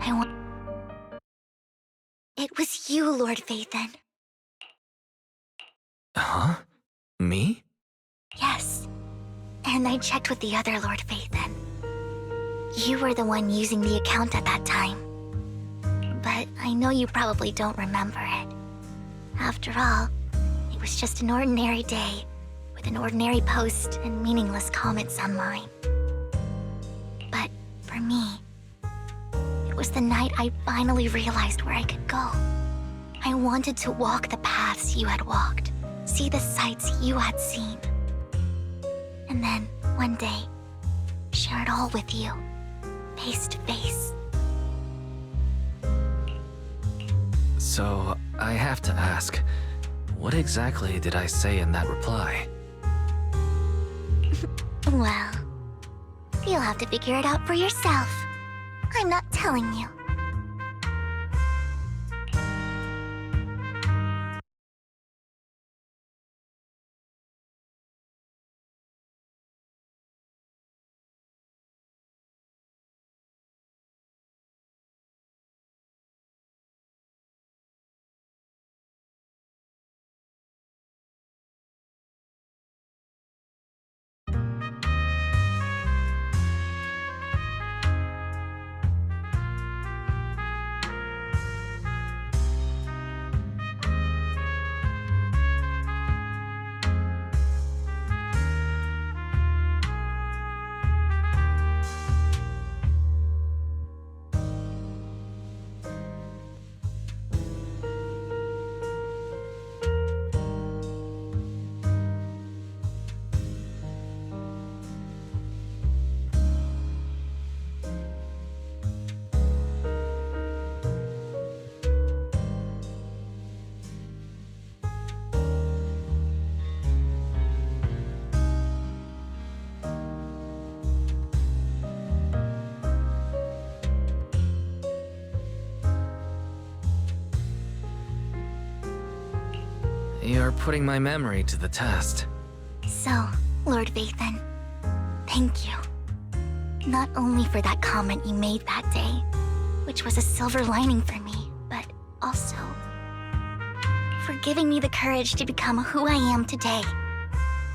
I want... It was you, Lord Vathan. Huh? Me? Yes. And I checked with the other Lord Vathan. You were the one using the account at that time. But I know you probably don't remember it. After all, it was just an ordinary day, with an ordinary post and meaningless comments online. But for me, it was the night I finally realized where I could go. I wanted to walk the paths you had walked, see the sights you had seen. And then, one day, share it all with you, face to face. So, I have to ask, what exactly did I say in that reply? Well, you'll have to figure it out for yourself. I'm not telling you. You're putting my memory to the test. So, Lord Vathan, thank you. Not only for that comment you made that day, which was a silver lining for me, but also for giving me the courage to become who I am today.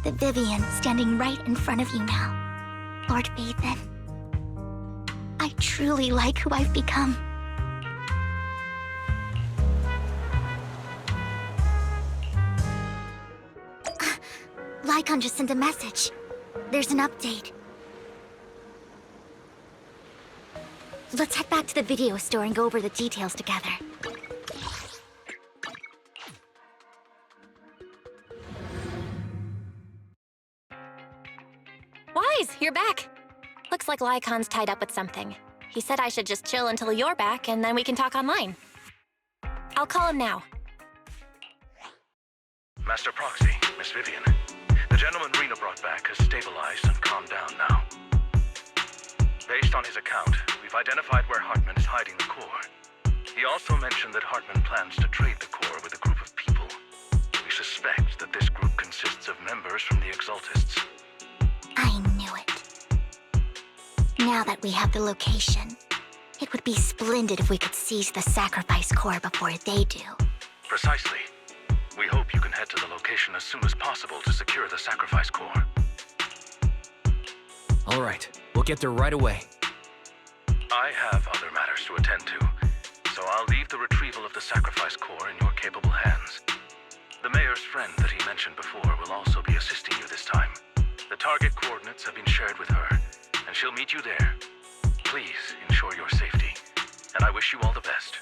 The Vivian standing right in front of you now. Lord Vathan, I truly like who I've become. Lycon just sent a message. There's an update. Let's head back to the video store and go over the details together. Wise, you're back. Looks like Lycon's tied up with something. He said I should just chill until you're back, and then we can talk online. I'll call him now. Master Proxy, Miss Vivian. The gentleman Rena brought back has stabilized and calmed down now. Based on his account, we've identified where Hartman is hiding the core. He also mentioned that Hartman plans to trade the core with a group of people. We suspect that this group consists of members from the Exaltists. I knew it. Now that we have the location, it would be splendid if we could seize the sacrifice core before they do. Precisely. We hope you can head to the location as soon as possible to secure the sacrifice core. All right, we'll get there right away. I have other matters to attend to, so I'll leave the retrieval of the sacrifice core in your capable hands. The mayor's friend that he mentioned before will also be assisting you this time. The target coordinates have been shared with her, and she'll meet you there. Please ensure your safety, and I wish you all the best.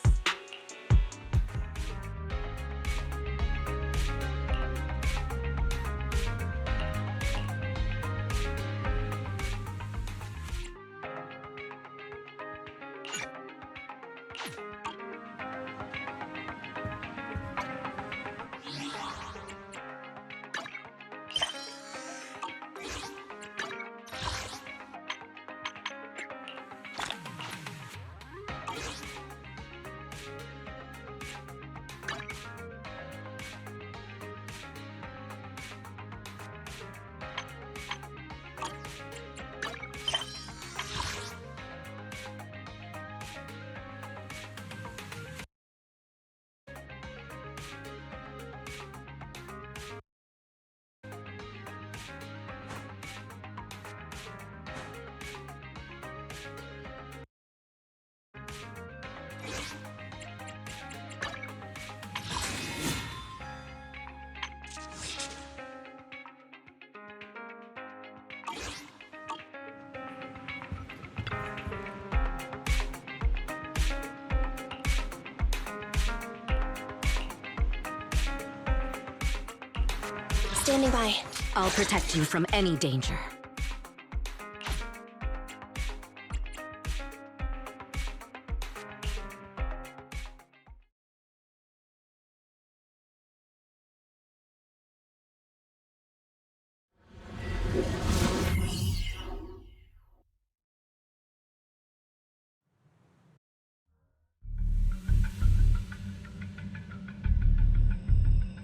standing by. I'll protect you from any danger.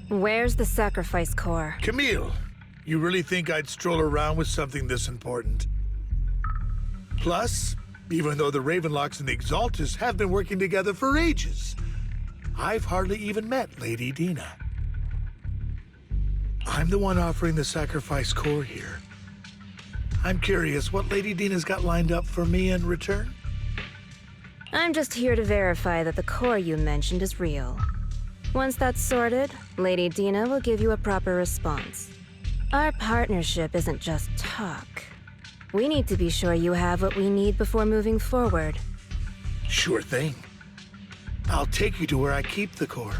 Where's the sacrifice core? Camille, you really think I'd stroll around with something this important? Plus, even though the Ravenlocks and the Exaltus have been working together for ages, I've hardly even met Lady Dina. I'm the one offering the sacrifice core here. I'm curious what Lady Dina's got lined up for me in return? I'm just here to verify that the core you mentioned is real. Once that's sorted, Lady Dina will give you a proper response. Our partnership isn't just talk. We need to be sure you have what we need before moving forward. Sure thing. I'll take you to where I keep the core.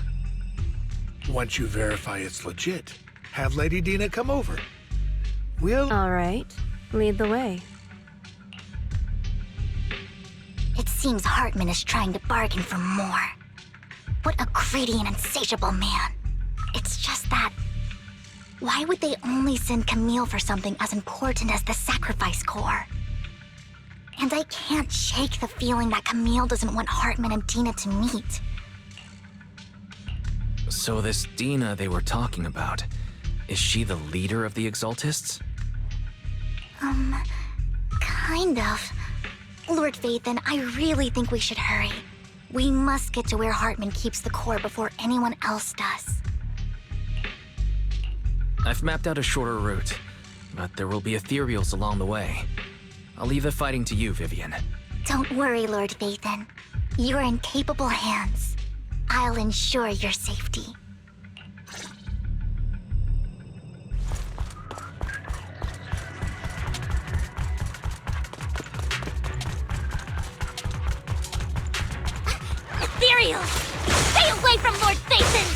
Once you verify it's legit, have Lady Dina come over. We'll... All right, lead the way. It seems Hartman is trying to bargain for more. What a greedy and insatiable man. It's just that... Why would they only send Camille for something as important as the sacrifice core? And I can't shake the feeling that Camille doesn't want Hartman and Dina to meet. So this Dina they were talking about, is she the leader of the Exaltists? Kind of. Lord Vathan, I really think we should hurry. We must get to where Hartman keeps the core before anyone else does. I've mapped out a shorter route, but there will be ethereals along the way. I'll leave the fighting to you, Vivian. Don't worry, Lord Vathan. You're in capable hands. I'll ensure your safety. Ethereal! Stay away from Lord Vathan!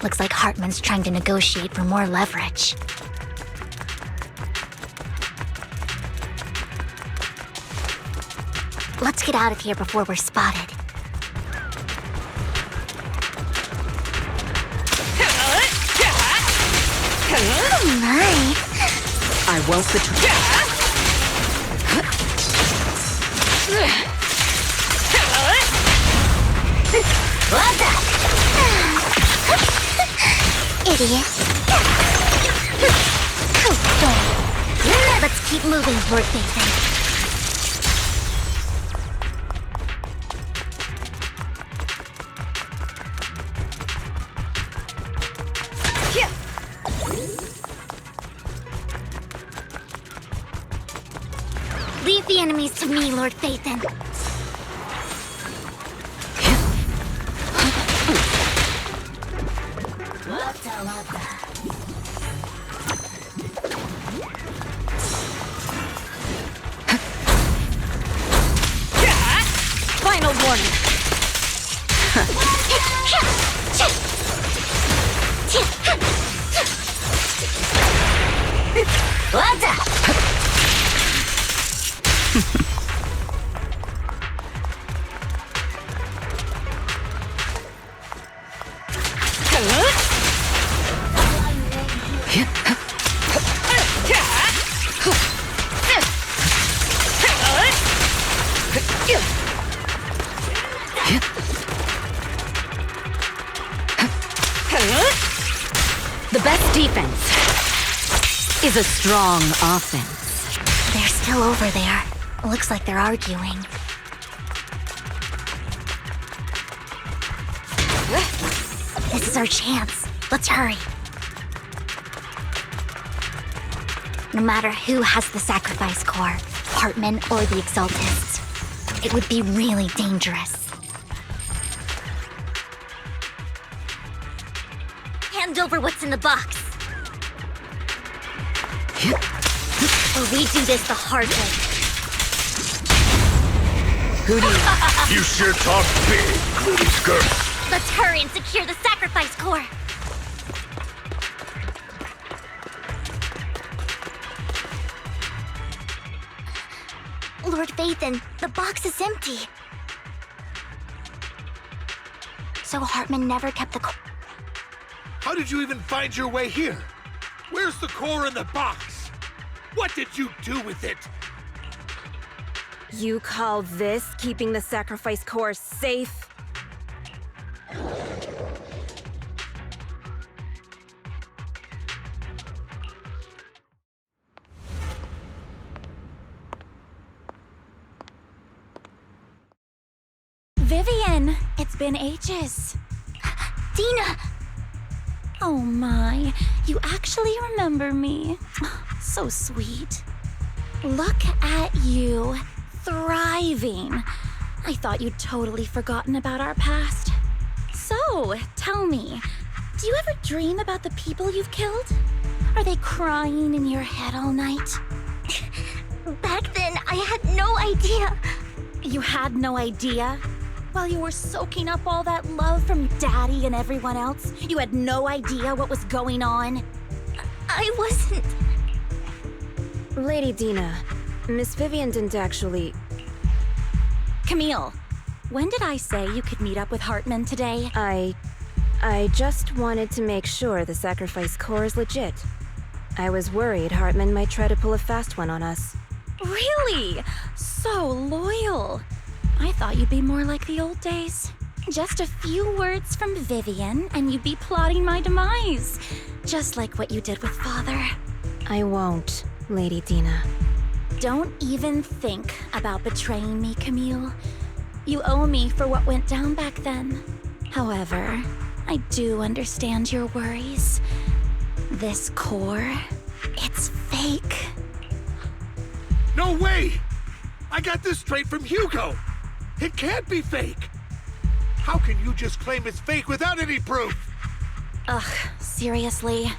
Looks like Hartman's trying to negotiate for more leverage. Let's get out of here before we're spotted. Oh my! I won't betray. Love that! Idiot. Let's keep moving, Lord Vathan. Leave the enemies to me, Lord Vathan. Final warning. The best defense is a strong offense. They're still over there. Looks like they're arguing. This is our chance. Let's hurry. No matter who has the sacrifice core, Hartman or the Exaltists, it would be really dangerous. Hand over what's in the box. Or we do this the hard way. Who do you... You sure talk big, little skirt. Let's hurry and secure the sacrifice core. Lord Vathan, the box is empty. So Hartman never kept the core. How did you even find your way here? Where's the core in the box? What did you do with it? You call this keeping the sacrifice core safe? Vivian, it's been ages. Dina! Oh my, you actually remember me. So sweet. Look at you, thriving. I thought you'd totally forgotten about our past. So, tell me, do you ever dream about the people you've killed? Are they crying in your head all night? Back then, I had no idea. You had no idea? While you were soaking up all that love from Daddy and everyone else, you had no idea what was going on? I wasn't... Lady Dina, Miss Vivian didn't actually... Camille, when did I say you could meet up with Hartman today? I just wanted to make sure the sacrifice core is legit. I was worried Hartman might try to pull a fast one on us. Really? So loyal. I thought you'd be more like the old days. Just a few words from Vivian, and you'd be plotting my demise. Just like what you did with Father. I won't, Lady Dina. Don't even think about betraying me, Camille. You owe me for what went down back then. However, I do understand your worries. This core, it's fake. No way! I got this straight from Hugo! It can't be fake! How can you just claim it's fake without any proof? Ugh, seriously?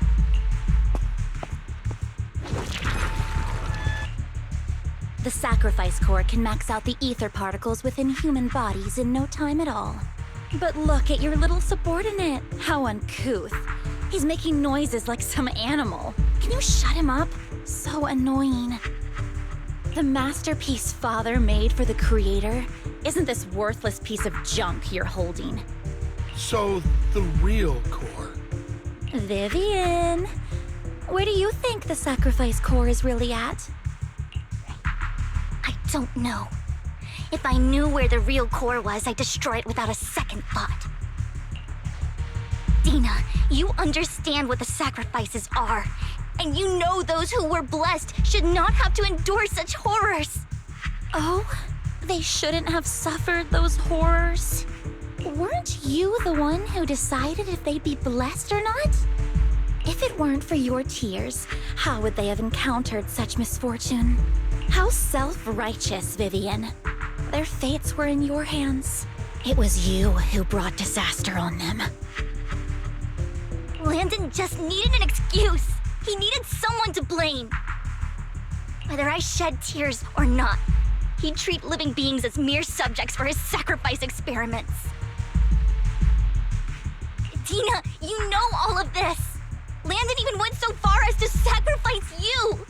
The sacrifice core can max out the ether particles within human bodies in no time at all. But look at your little subordinate. How uncouth. He's making noises like some animal. Can you shut him up? So annoying. The masterpiece Father made for the Creator isn't this worthless piece of junk you're holding. So, the real core. Vivian, where do you think the sacrifice core is really at? I don't know. If I knew where the real core was, I'd destroy it without a second thought. Dina, you understand what the sacrifices are. And you know those who were blessed should not have to endure such horrors. Oh, they shouldn't have suffered those horrors. Weren't you the one who decided if they'd be blessed or not? If it weren't for your tears, how would they have encountered such misfortune? How self-righteous, Vivian. Their fates were in your hands. It was you who brought disaster on them. Landon just needed an excuse. He needed someone to blame. Whether I shed tears or not, he'd treat living beings as mere subjects for his sacrifice experiments. Dina, you know all of this. Landon even went so far as to sacrifice you.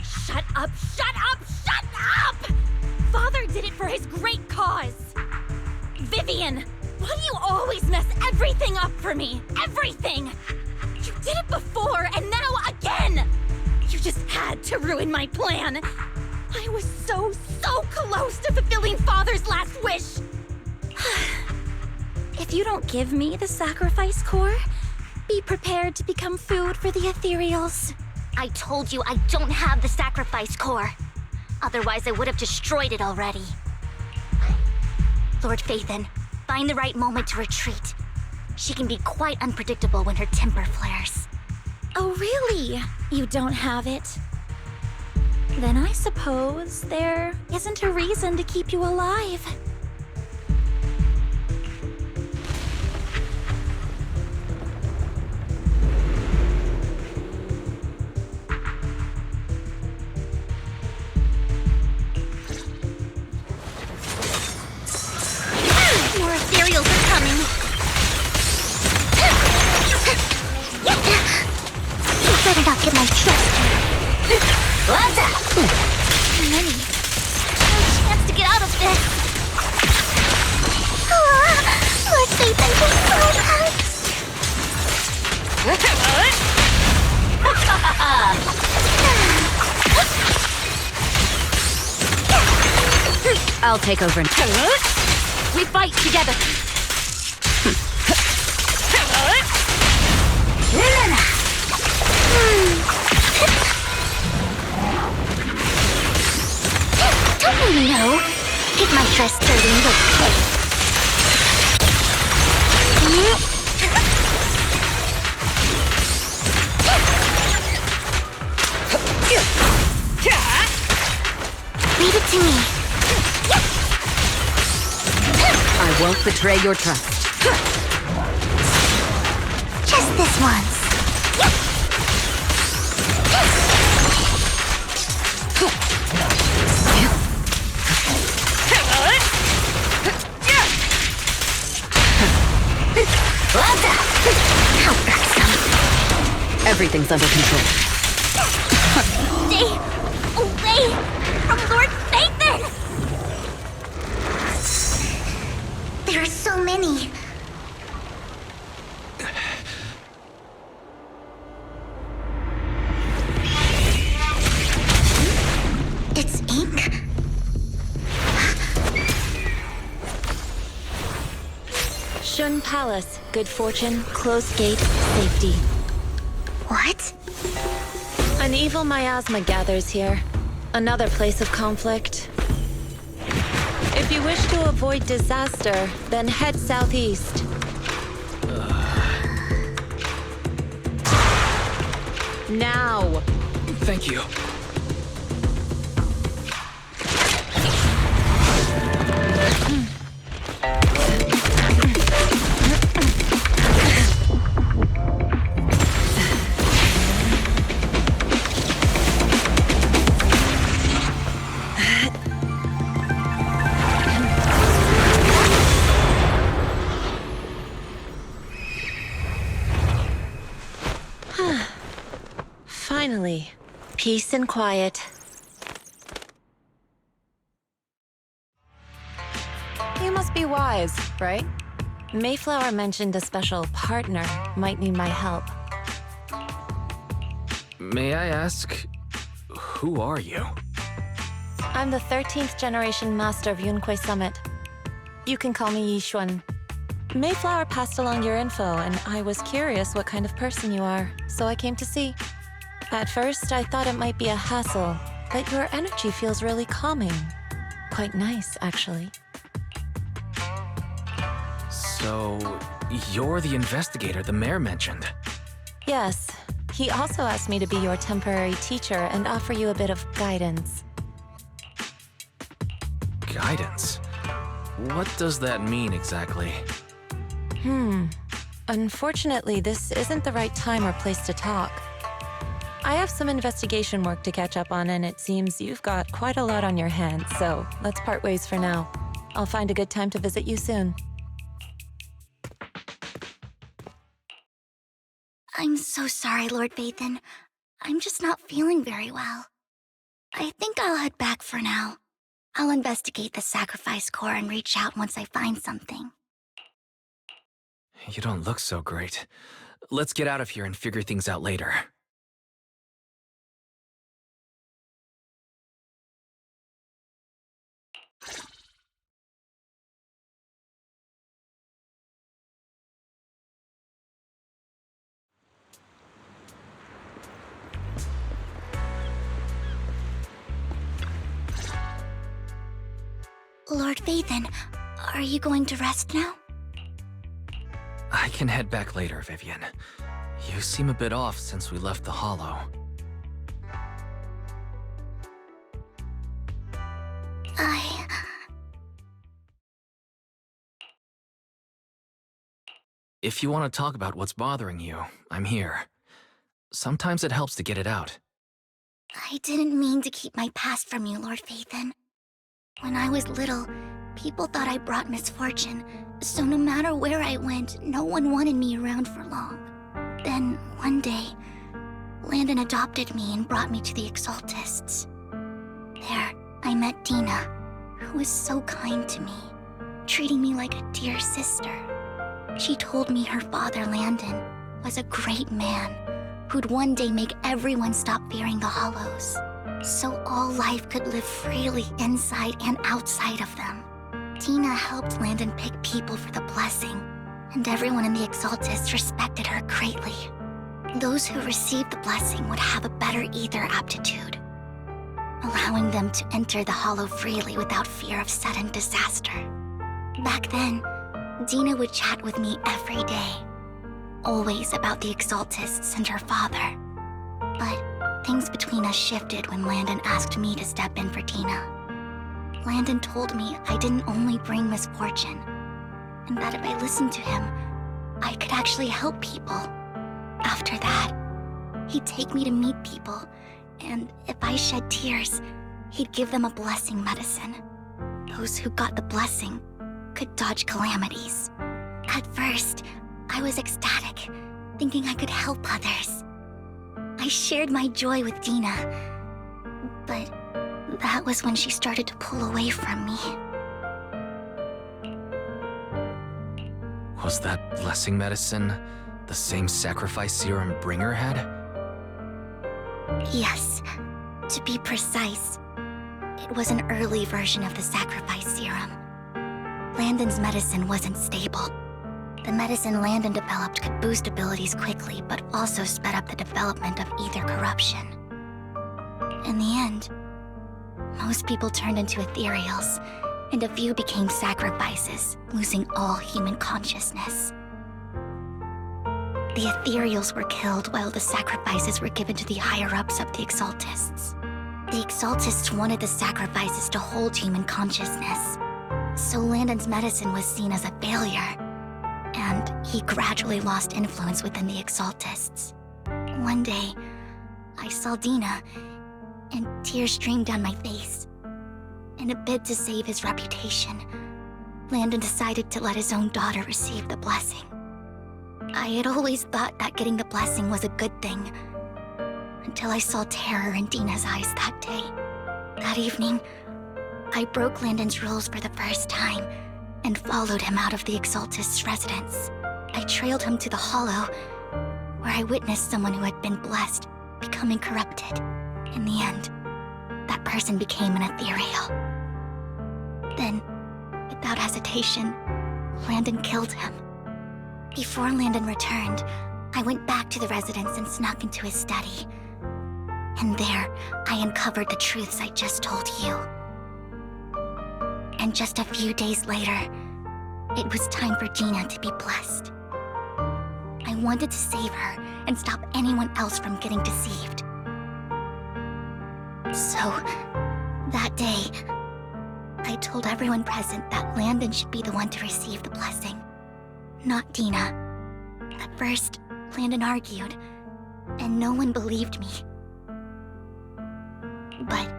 Shut up, shut up, shut up! Father did it for his great cause. Vivian, why do you always mess everything up for me? Everything! You did it before, and now again! You just had to ruin my plan. I was so close to fulfilling Father's last wish. If you don't give me the sacrifice core, be prepared to become food for the ethereals. I told you I don't have the sacrifice core. Otherwise, I would have destroyed it already. Lord Vathan, find the right moment to retreat. She can be quite unpredictable when her temper flares. Oh, really? You don't have it? Then I suppose there isn't a reason to keep you alive. More ethereals are coming. You better not get my chest. What's up? Many. No chance to get out of this. Lord Nathan was so hurt. I'll take over. We fight together. Don't you know? Get my dress dirty and look good. Leave it to me. I won't betray your trust. Just this once. How irksome. Everything's under control. Stay away from Lord Nathan! There are so many. It's ink. Shun Palace, good fortune, closed gate, safety. What? An evil miasma gathers here. Another place of conflict. If you wish to avoid disaster, then head southeast. Now! Thank you. Finally, peace and quiet. You must be wise, right? Mayflower mentioned a special partner might need my help. May I ask, who are you? I'm the 13th generation master of Yunque Summit. You can call me Yishuan. Mayflower passed along your info, and I was curious what kind of person you are, so I came to see. At first, I thought it might be a hassle, but your energy feels really calming. Quite nice, actually. So, you're the investigator the mayor mentioned. Yes. He also asked me to be your temporary teacher and offer you a bit of guidance. Guidance? What does that mean exactly? Unfortunately, this isn't the right time or place to talk. I have some investigation work to catch up on, and it seems you've got quite a lot on your hands, so let's part ways for now. I'll find a good time to visit you soon. I'm so sorry, Lord Vathan. I'm just not feeling very well. I think I'll head back for now. I'll investigate the sacrifice core and reach out once I find something. You don't look so great. Let's get out of here and figure things out later. Lord Vathan, are you going to rest now? I can head back later, Vivian. You seem a bit off since we left the Hollow. If you want to talk about what's bothering you, I'm here. Sometimes it helps to get it out. I didn't mean to keep my past from you, Lord Phaethon. When I was little, people thought I brought misfortune, so no matter where I went, no one wanted me around for long. Then, one day, Landon adopted me and brought me to the Exaltists. There, I met Dina, who was so kind to me, treating me like a dear sister. She told me her father, Landon, was a great man who'd one day make everyone stop fearing the Hollows, so all life could live freely inside and outside of them. Dina helped Landon pick people for the blessing, and everyone in the Exaltists respected her greatly. Those who received the blessing would have a better ether aptitude, allowing them to enter the Hollow freely without fear of sudden disaster. Back then, Dina would chat with me every day, always about the Exaltists and her father. But things between us shifted when Landon asked me to step in for Dina. Landon told me I didn't only bring misfortune, and that if I listened to him, I could actually help people. After that, he'd take me to meet people, and if I shed tears, he'd give them a blessing medicine. Those who got the blessing could dodge calamities. At first, I was ecstatic, thinking I could help others. I shared my joy with Dina, but that was when she started to pull away from me. Was that blessing medicine the same sacrifice serum Bringer had? Yes, to be precise, it was an early version of the sacrifice serum. Landon's medicine wasn't stable. The medicine Landon developed could boost abilities quickly, but also sped up the development of ether corruption. In the end, most people turned into ethereals, and a few became sacrifices, losing all human consciousness. The ethereals were killed while the sacrifices were given to the higher-ups of the Exaltists. The Exaltists wanted the sacrifices to hold human consciousness, so Landon's medicine was seen as a failure, and he gradually lost influence within the Exaltists. One day, I saw Dina, and tears streamed down my face. In a bid to save his reputation, Landon decided to let his own daughter receive the blessing. I had always thought that getting the blessing was a good thing, until I saw terror in Dina's eyes that day. That evening, I broke Landon's rules for the first time and followed him out of the Exaltist's residence. I trailed him to the Hollow, where I witnessed someone who had been blessed becoming corrupted. In the end, that person became an ethereal. Then, without hesitation, Landon killed him. Before Landon returned, I went back to the residence and snuck into his study. And there, I uncovered the truths I just told you. And just a few days later, it was time for Dina to be blessed. I wanted to save her and stop anyone else from getting deceived. So, that day, I told everyone present that Landon should be the one to receive the blessing, not Dina. At first, Landon argued, and no one believed me. But,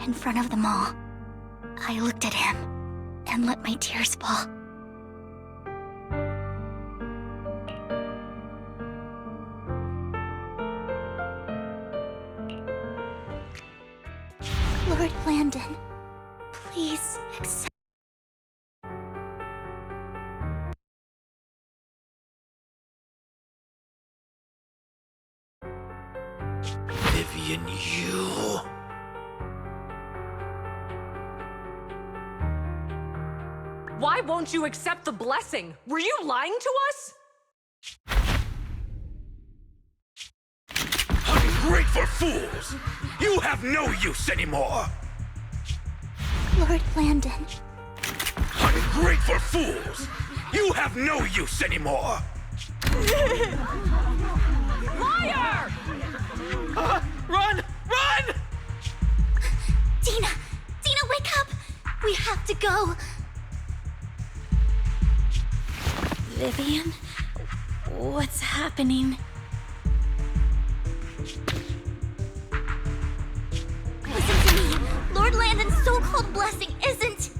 in front of them all, I looked at him and let my tears fall. Lord Landon, please accept. Vivian, you... Why won't you accept the blessing? Were you lying to us? Ungrateful fools! You have no use anymore! Lord Landon. Ungrateful fools! You have no use anymore! fire! Run! Run! Dina! Dina, wake up! We have to go! Vivian? What's happening? Listen to me! Lord Landon's so-called blessing isn't...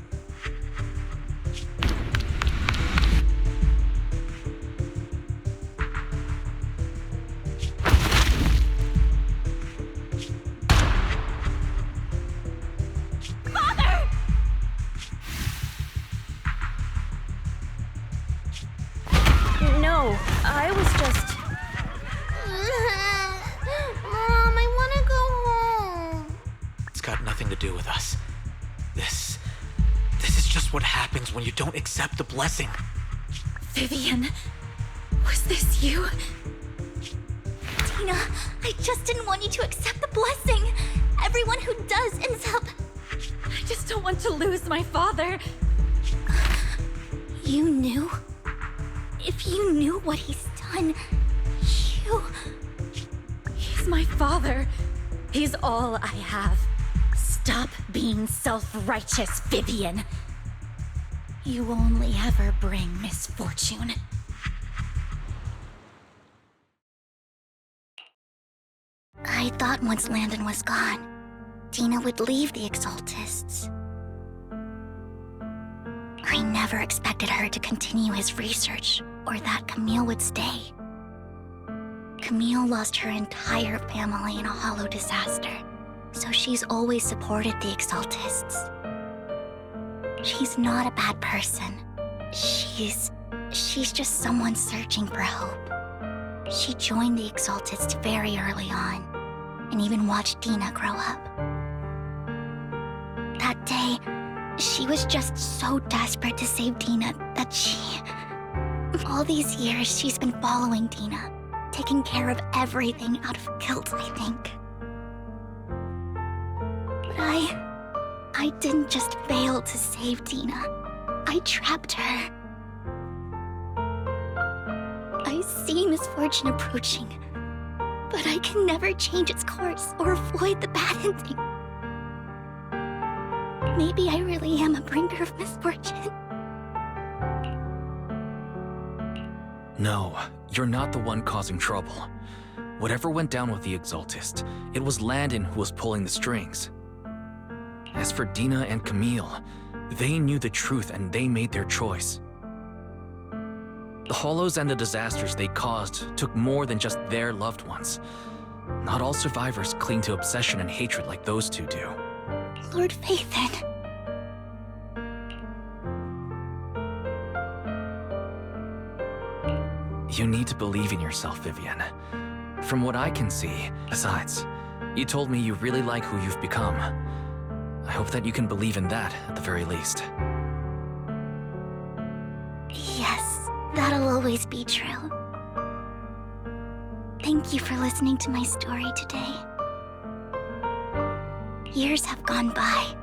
Father! No, I was just. Mom, I want to go home. It's got nothing to do with us. This is just what happens when you don't accept the blessing. Vivian, was this you? Dina, I just didn't want you to accept the blessing. Everyone who does ends up... I just don't want to lose my father. You knew? If you knew what he's done, you... He's my father. He's all I have. Stop being self-righteous, Vivian. You only ever bring misfortune. I thought once Landon was gone, Dina would leave the Exaltists. I never expected her to continue his research, or that Camille would stay. Camille lost her entire family in a hollow disaster, so she's always supported the Exaltists. She's not a bad person. She's just someone searching for hope. She joined the Exaltists very early on, and even watched Dina grow up. That day, she was just so desperate to save Dina that all these years she's been following Dina, taking care of everything out of guilt, I think. But I didn't just fail to save Dina. I trapped her. I see misfortune approaching, but I can never change its course or avoid the bad ending. Maybe I really am a bringer of misfortune. No, you're not the one causing trouble. Whatever went down with the Exaltist, it was Landon who was pulling the strings. As for Dina and Camille, they knew the truth and they made their choice. The Hollows and the disasters they caused took more than just their loved ones. Not all survivors cling to obsession and hatred like those two do. Lord Phaethon. You need to believe in yourself, Vivian. From what I can see, besides, you told me you really like who you've become. I hope that you can believe in that, at the very least. Yes, that'll always be true. Thank you for listening to my story today. Years have gone by,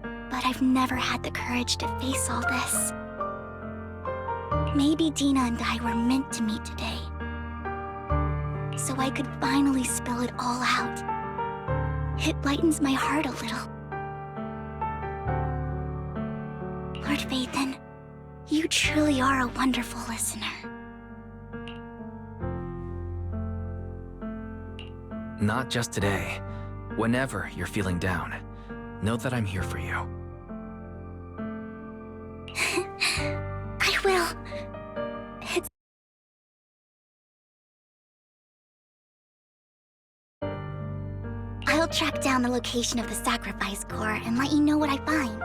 but I've never had the courage to face all this. Maybe Dina and I were meant to meet today, so I could finally spill it all out. It lightens my heart a little. Lord Phaethon, you truly are a wonderful listener. Not just today. Whenever you're feeling down, know that I'm here for you. I will. I'll track down the location of the sacrifice core and let you know what I find.